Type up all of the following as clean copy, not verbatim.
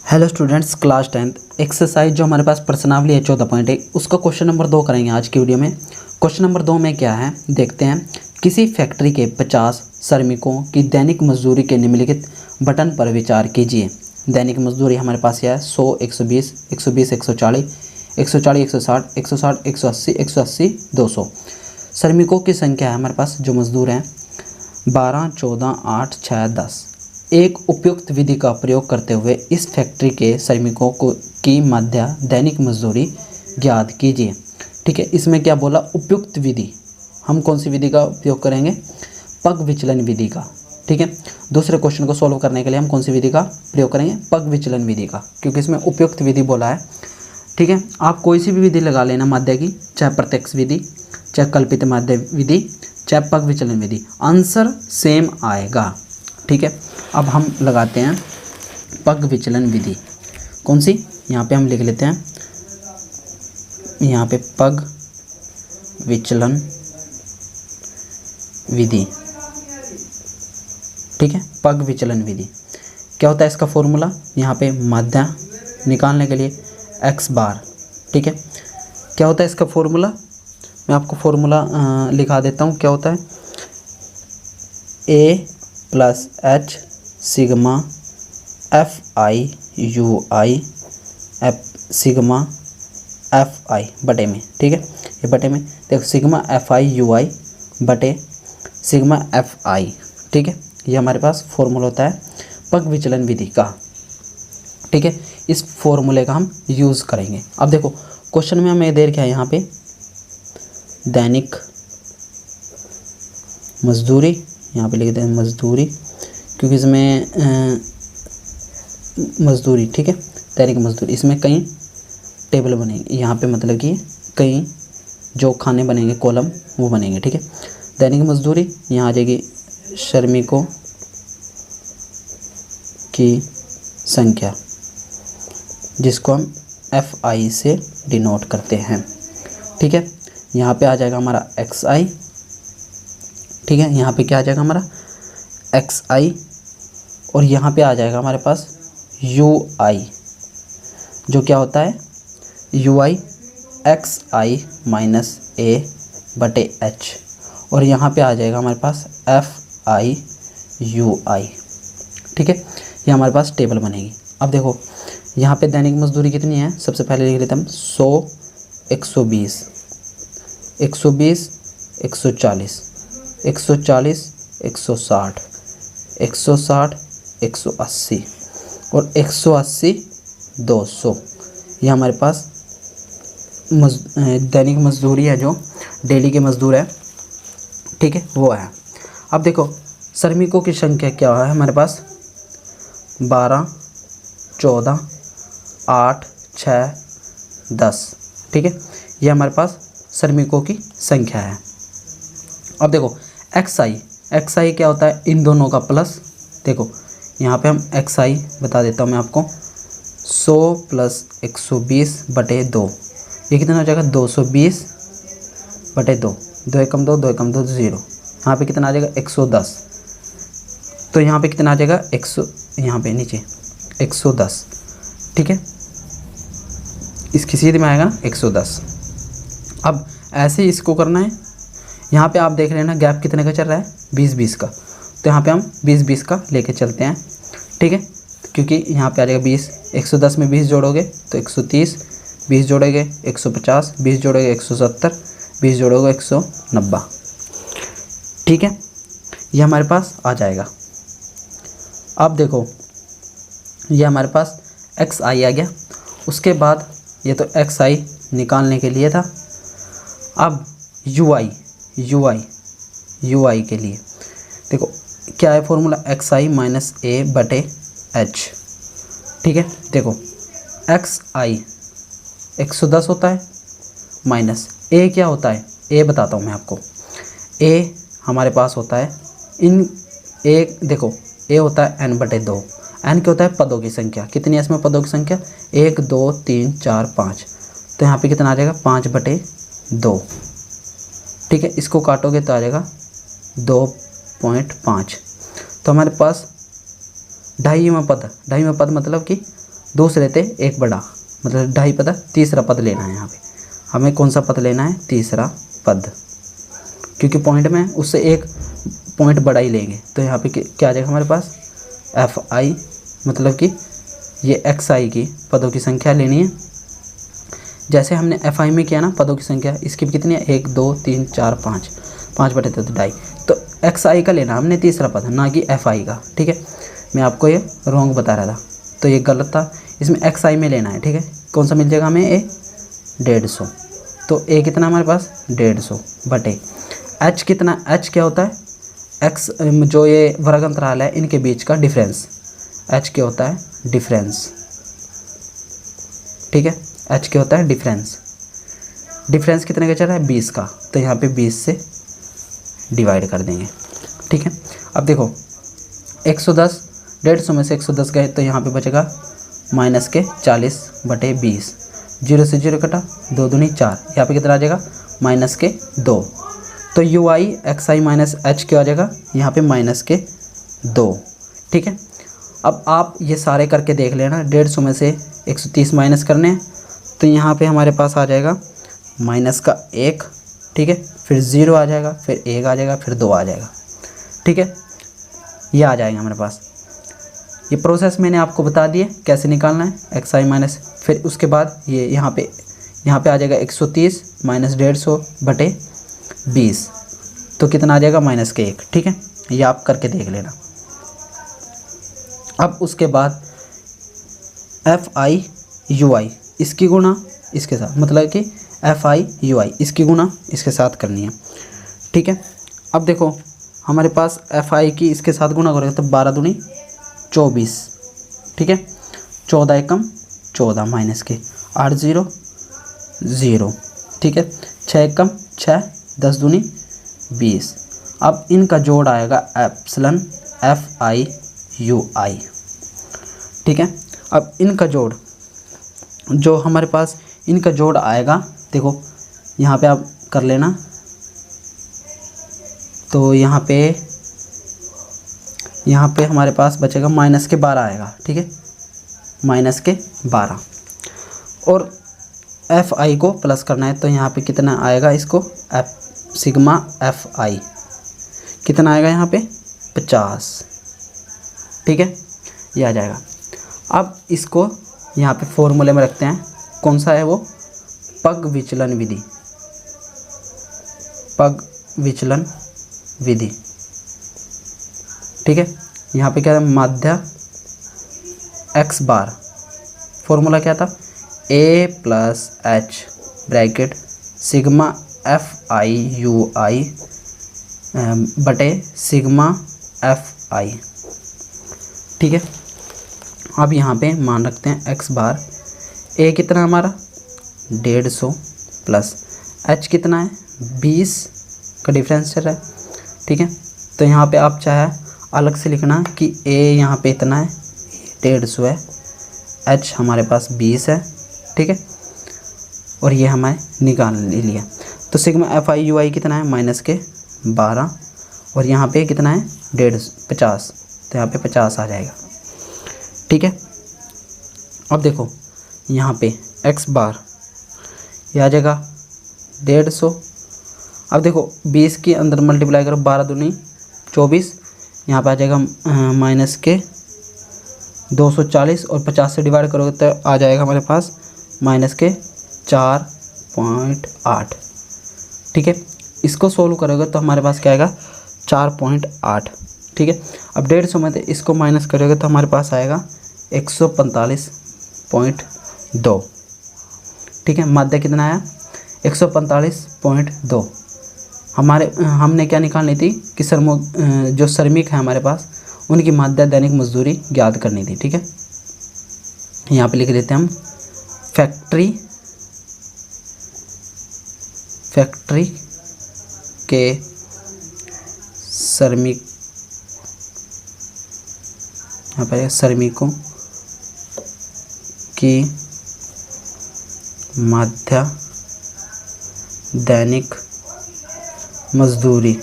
Hello students, class 10th exercise जो हमारे पास प्रश्नावली है 14.1 उसका क्वेश्चन नंबर 2 करेंगे आज की वीडियो में। क्वेश्चन नंबर 2 में क्या है देखते हैं। किसी फैक्ट्री के 50 श्रमिकों की दैनिक मजदूरी के निम्नलिखित बटन पर विचार कीजिए। दैनिक मजदूरी हमारे पास यह है 100, 120, 120, 140, 140, 160, 160, 180, 180, 200। श्रमिकों की संख्या है हमारे पास जो मजदूर हैं 12, 14, 8, 6, 10। एक उपयुक्त विधि का प्रयोग करते हुए इस फैक्ट्री के श्रमिकों को की माध्य दैनिक मजदूरी ज्ञात कीजिए। ठीक है, इसमें क्या बोला, उपयुक्त विधि। हम कौन सी विधि का उपयोग करेंगे, पग विचलन विधि का। ठीक है, दूसरे क्वेश्चन को सॉल्व करने के लिए हम कौन सी विधि का प्रयोग करेंगे, पग विचलन विधि का, क्योंकि इसमें उपयुक्त विधि बोला है। ठीक है, आप कोई सी भी विधि लगा लेना माध्य की, चाहे प्रत्यक्ष विधि, चाहे कल्पित माध्य विधि, चाहे पग विचलन विधि, आंसर सेम आएगा। ठीक है, अब हम लगाते हैं पग विचलन विधि। कौन सी, यहाँ पे हम लिख लेते हैं, यहाँ पे पग विचलन विधि। ठीक है, पग विचलन विधि क्या होता है, इसका फॉर्मूला यहाँ पे माध्य निकालने के लिए x बार। ठीक है, क्या होता है इसका फॉर्मूला, मैं आपको फॉर्मूला लिखा देता हूँ। क्या होता है, a plus H sigma F I U I F sigma F आई बटे में। ठीक है, ये बटे में देखो sigma F I U I बटे सिग्मा एफ आई। ठीक है, ये हमारे पास फॉर्मूला होता है पग विचलन विधि का। ठीक है, इस फॉर्मूले का हम यूज़ करेंगे। अब देखो क्वेश्चन में हमें दे रखा है यहाँ पे दैनिक मजदूरी, यहाँ पे लिख दें मजदूरी, क्योंकि इसमें मजदूरी। ठीक है, दैनिक मजदूरी, इसमें कई टेबल बनेंगे यहाँ पे, मतलब कि कई जो खाने बनेंगे कॉलम वो बनेंगे। ठीक है, दैनिक मजदूरी यहाँ आ जाएगी श्रमिकों की संख्या, जिसको हम एफ आई से डिनोट करते हैं। ठीक है, यहाँ पे आ जाएगा हमारा एक्स आई। ठीक है, यहाँ पे क्या आ जाएगा हमारा एक्स आई, और यहाँ पे आ जाएगा हमारे पास यू आई, जो क्या होता है U I X I minus A बटे एच, और यहाँ पे आ जाएगा हमारे पास एफ आई यू आई। ठीक है, ये हमारे पास टेबल बनेगी। अब देखो यहाँ पे दैनिक मजदूरी कितनी है, सबसे पहले लिख लेते हैं हम 100, 120, 120, 140, 140, 160, 160, 180 और 180, 200। ये हमारे पास दैनिक मजदूरी है, जो डेली के मजदूर है। ठीक है, वो है। अब देखो श्रमिकों की संख्या क्या है हमारे पास 12, 14, 8, 6, 10। ठीक है, ये हमारे पास श्रमिकों की संख्या है। अब देखो एक्स आई क्या होता है, इन दोनों का प्लस। देखो यहाँ पे हम एक्स आई बता देता हूँ मैं आपको, 100 प्लस 120 बटे 2, ये कितना हो जाएगा 220 बटे 2, 2 एकम 2, 2 एकम 2, 0। यहाँ पे कितना आ जाएगा 110, तो यहाँ पे कितना आ जाएगा 100, यहाँ पे नीचे 110। ठीक है, इसकी सीधे में आएगा 110। अब ऐसे ही इसको करना है। यहाँ पे आप देख रहे हैं ना गैप कितने का चल रहा है, 20-20 का, तो यहाँ पे हम 20-20 का लेके चलते हैं। ठीक है, क्योंकि यहाँ पे आ जाएगा 20, 110 में 20 जोड़ोगे तो 130, 20 जोड़ेंगे 150, 20 जोड़ेंगे 170, 20 जोड़ोगे 190। ठीक है, ये हमारे पास आ जाएगा। अब देखो ये हमारे पास एक्स आई आ गया, उसके बाद ये तो एक्स आई निकालने के लिए था। अब यू आई के लिए देखो क्या है formula, x I minus A बटे एच। ठीक है, देखो एक्स आई 110 होता है, माइनस ए क्या होता है, ए बताता हूँ मैं आपको। ए हमारे पास होता है इन ए, देखो ए होता है एन बटे 2। एन क्या होता है, पदों की संख्या। कितनी है इसमें पदों की संख्या, 1, 2, 3, 4, 5, तो यहाँ पे कितना आ जाएगा 5 बटे 2। ठीक है, इसको काटोगे तो आ जाएगा 2.5, तो हमारे पास ढाईवां पद मतलब कि दूसरे थे एक बड़ा, मतलब 2.5 पद, तीसरा पद लेना है। यहाँ पे हमें कौन सा पद लेना है? तीसरा पद, क्योंकि पॉइंट में उससे एक पॉइंट बड़ा ही लेंगे। तो यहाँ पे क्या आ जाएगा हमारे पास? fi, मतलब कि ये xi की पदों की संख्या लेनी है। जैसे हमने fi में किया ना पदों की संख्या, इसकी भी कितनी है? 1 2 3 4 5, 5/2। तो xi का लेना हमने तीसरा पद, ना कि fi का। ठीक है, मैं आपको ये रॉन्ग बता रहा था, तो ये गलत था। इसमें xi में लेना है। ठीक है, कौन सा मिल जाएगा हमें? a 150। तो a कितना हमारे पास? 150 बटे h कितना? h क्या होता है? x जो ये वर्ग अंतराल है इनके बीच का डिफरेंस, h क्या होता है? डिफरेंस। ठीक है, h क्या होता है? डिफरेंस। डिफरेंस कितने का चल रहा है? 20 का, तो यहाँ पे 20 से डिवाइड कर देंगे। ठीक है, अब देखो 110, 150 में से 110 गए तो यहाँ पे बचेगा माइनस के 40/20। 0 से 0 कटा, 2 दूनी 4, यहाँ पे कितना आ जाएगा? माइनस के 2। तो you I X I minus H क्या आ जाएगा? यहाँ पे माइनस के 2। ठीक है, अब आप ये सारे करके देख लेना। 150 में से 130 माइनस करने हैं, तो यहाँ पे हमारे पास आ जाएगा माइनस का 1। ठीक है, फिर 0 आ जाएगा, फिर 1 आ जाएगा, फिर 2 आ जाएगा। ठीक है, ये आ जाएगा हमारे पास। ये प्रोसेस मैंने आपको बता दिए कैसे निकालना है एक्स आई माइनस। फिर उसके बाद ये यहाँ पे आ जाएगा 130 माइनस 150/20, तो कितना आ जाएगा? माइनस के 1। ठीक है, ये आप करके देख लेना। अब उसके बाद एफ आई यू आई इसकी गुणा इसके साथ, मतलब कि एफ आई यू आई इसकी गुणा इसके साथ करनी है। ठीक है, अब देखो हमारे पास एफ आई की इसके साथ गुणा करेगा तो 12 दूनी 24। ठीक है, 14 एकम 14 माइनस के 8 0 0। ठीक है, 6 एकम 6, 10 दूनी 20। अब इनका जोड़ आएगा एप्सिलॉन एफ आई यू आई। ठीक है, अब इनका जोड़ जो हमारे पास इनका जोड़ आएगा, देखो यहाँ पे आप कर लेना। तो यहाँ पे हमारे पास बचेगा माइनस के 12 आएगा। ठीक है, माइनस के 12, और एफ आई को प्लस करना है, तो यहाँ पे कितना आएगा? इसको एफ सिग्मा एफ आई कितना आएगा? यहाँ पे 50। ठीक है, ये आ जाएगा। अब इसको यहाँ पे फॉर्मूले में रखते हैं। कौन सा है वो? पग विचलन विधि। पग विचलन विधि। ठीक है, यहाँ पे क्या है? माध्य एक्स बार, फॉर्मूला क्या था? a plus H bracket sigma F I U I बटे सिग्मा एफ आई। ठीक है, अब यहाँ पे मान रखते हैं x बार। a कितना हमारा? 150 प्लस h कितना है? 20 का डिफरेंस चल रहा है। ठीक है, तो यहाँ पे आप चाहे अलग से लिखना कि a यहाँ पे इतना है, 150 है, h हमारे पास 20 है। ठीक है, और ये हमें निकाल लिया। तो सिग्मा एफ आई यू आई कितना है? माइनस के 12, और यहाँ पे कितना है? 50, तो यहाँ पे 50 आ जाएगा। ठीक है, अब देखो यहाँ पे x बार ये आ जाएगा 150। अब देखो 20 के अंदर मल्टीप्लाई करो, 12 दूनी 24, यहाँ पे आ जाएगा माइनस के 240, और 50 से डिवाइड करोगे तो आ जाएगा हमारे पास माइनस के 4.8। ठीक है, इसको सोल्व करोगे तो हमारे पास क्या आएगा? 4.8। ठीक है, अब 150 में से इसको माइनस करोगे तो हमारे पास आएगा 145.2। ठीक है, माध्य कितना आया? 145.2। हमने क्या निकालनी थी कि जो श्रमिक है हमारे पास उनकी माध्य दैनिक मजदूरी ज्ञात करनी थी। ठीक है, यहाँ पे लिख देते हैं हम फैक्ट्री के श्रमिक, यहाँ पर श्रमिकों की माध्य दैनिक मजदूरी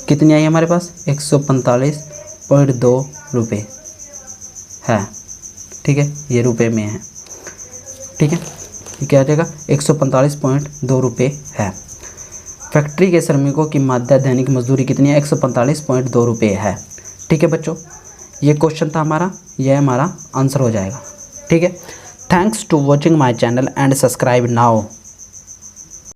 कितनी आई हमारे पास? 145.2 रुपये। है, ठीक है, ये रुपए में है, ठीक है, ये क्या आ जाएगा 145.2 रुपये है। फैक्ट्री के श्रमिकों की माध्य दैनिक मजदूरी कितनी है, 145.2 रुपये है, ठीक है बच्चों। ये क्वेश्चन था हमारा, यह हमारा आंसर हो जाएगा, ठीक है। Thanks to watching my channel and subscribe now.